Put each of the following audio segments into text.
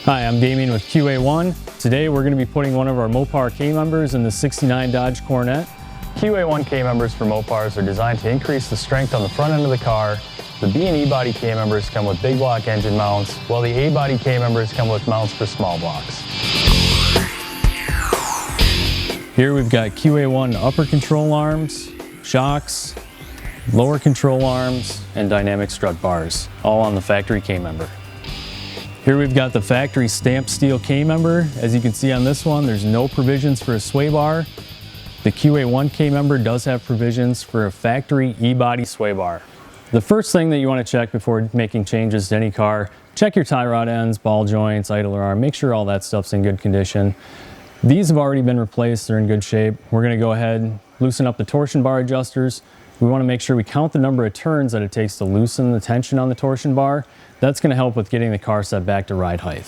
Hi, I'm Damien with QA1. Today we're going to be putting one of our Mopar K-members in the 69 Dodge Coronet. QA1 K-members for Mopars are designed to increase the strength on the front end of the car. The B and E Body K-members come with big block engine mounts, while the A Body K-members come with mounts for small blocks. Here we've got QA1 upper control arms, shocks, lower control arms, and dynamic strut bars, all on the factory K-member. Here we've got the factory stamped steel K-member. As you can see on this one, there's no provisions for a sway bar. The QA1 K-member does have provisions for a factory E-body sway bar. The first thing that you want to check before making changes to any car, check your tie rod ends, ball joints, idler arm, make sure all that stuff's in good condition. These have already been replaced, they're in good shape. We're going to go ahead and loosen up the torsion bar adjusters. We want to make sure we count the number of turns that it takes to loosen the tension on the torsion bar. That's going to help with getting the car set back to ride height.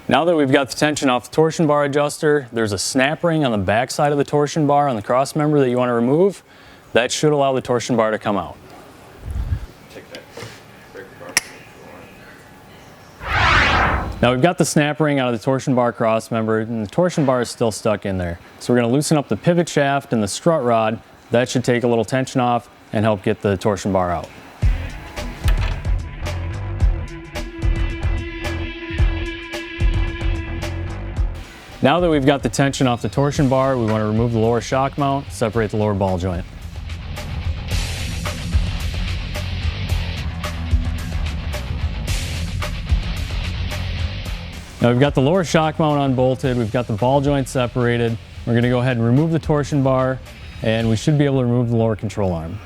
Now that we've got the tension off the torsion bar adjuster, there's a snap ring on the back side of the torsion bar on the cross member that you want to remove. That should allow the torsion bar to come out. Now we've got the snap ring out of the torsion bar cross member, and the torsion bar is still stuck in there. So we're going to loosen up the pivot shaft and the strut rod. That should take a little tension off and help get the torsion bar out. Now that we've got the tension off the torsion bar, we want to remove the lower shock mount, separate the lower ball joint. Now we've got the lower shock mount unbolted, we've got the ball joint separated. We're going to go ahead and remove the torsion bar, and we should be able to remove the lower control arm.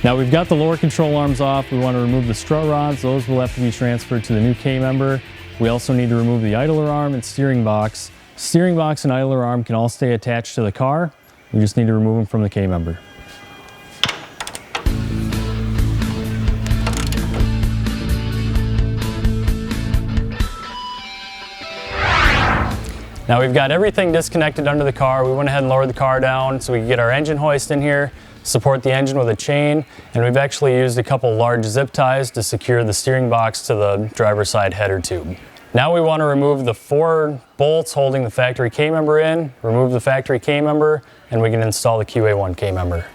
Now we've got the lower control arms off. We want to remove the strut rods. Those will have to be transferred to the new K-member. We also need to remove the idler arm and steering box. Steering box and idler arm can all stay attached to the car. We just need to remove them from the K-member. Now we've got everything disconnected under the car. We went ahead and lowered the car down so we can get our engine hoist in here, support the engine with a chain, and we've actually used a couple large zip ties to secure the steering box to the driver's side header tube. Now we want to remove the 4 bolts holding the factory K-member in, remove the factory K-member, and we can install the QA1 K-member.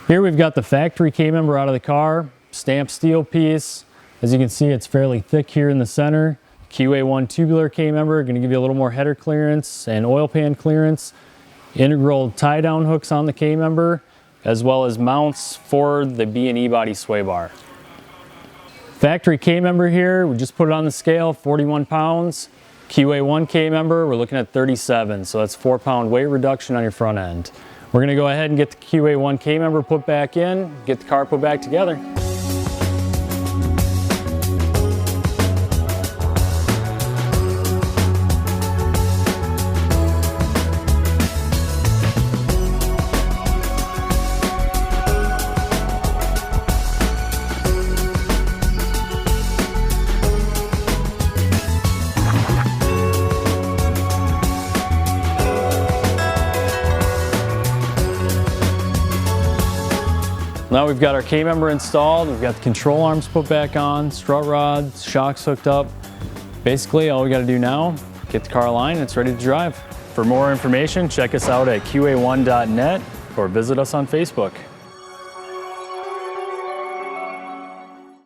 Here we've got the factory K-member out of the car, stamped steel piece. As you can see, it's fairly thick here in the center. QA1 Tubular K-member, going to give you a little more header clearance and oil pan clearance. Integral tie-down hooks on the K-member, as well as mounts for the B and E Body sway bar. Factory K-member here, we just put it on the scale, 41 pounds. QA1 K-member, we're looking at 37, so that's 4-pound weight reduction on your front end. We're going to go ahead and get the QA1 K-member put back in, get the car put back together. Now we've got our K-member installed, we've got the control arms put back on, strut rods, shocks hooked up. Basically, all we got to do now, get the car aligned and it's ready to drive. For more information, check us out at QA1.net or visit us on Facebook.